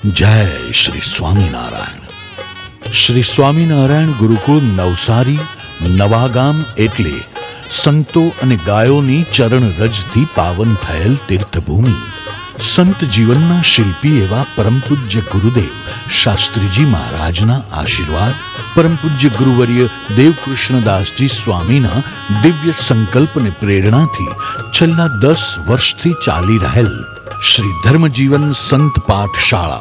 जय श्री स्वामीनारायण। श्री स्वामीनारायण गुरुकुल नवसारी नवागाम एटले संतो अने गायोनी चरण रजथी पावन थयेल तीर्थभूमि। संत जीवनना शिल्पी एवा परम पूज्य गुरुदेव शास्त्रीजी महाराजना आशीर्वाद, परम पूज्य गुरुवर्य देवकृष्णदासजी स्वामीना दिव्य संकल्प ने प्रेरणा थी छेल्ला 10 वर्षथी चाली रहेल श्री धर्मजीवन संत पाठशाला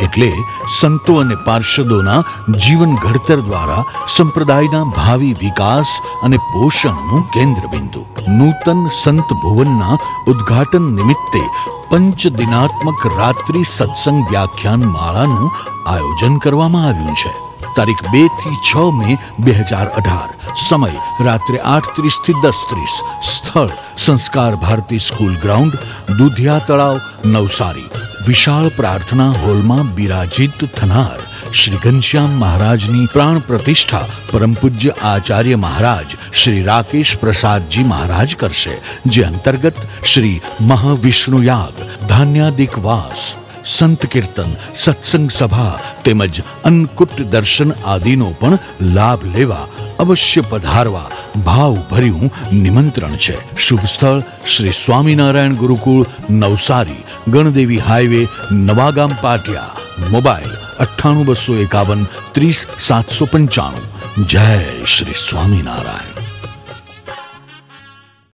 एटले संतो अने पार्षदोना जीवन घड़तर द्वारा संप्रदायना भावी विकास अने पोषणनुं केंद्रबिंदु। नूतन संत भुवनना उद्घाटन निमित्ते 5 दिनात्मक रात्रि सत्संग व्याख्यान माळानुं आयोजन करवामां आव्युं छे। तारीख 2 થી 6 મે 2018, समय रात्रे 8:30 થી 10:30, स्थल संस्कार भारती स्कूल ग्राउंड, दूधिया तळाव, नवसारी। विशाल प्रार्थना होल में बिराजित थनार श्री घनश्याम महाराजनी प्राण प्रतिष्ठा परम पूज्य आचार्य महाराज श्री राकेश प्रसाद जी महाराज करशे, जे अंतर्गत श्री महाविष्णु याग, धान्यादिक वास, संत कीर्तन, सत्संग सभा तेमज अन्नकूट दर्शन आदिनो पण लाभ लेवा अवश्य पधारवा भाव भर्યું निमंत्रण छे। शुभ स्थल श्री स्वामीनारायण गुरुकुल नवसारी, गणदेवी हाईवे, नवागाम पाटिया। मोबाइल 98 251 30 795। जय श्री स्वामीनारायण।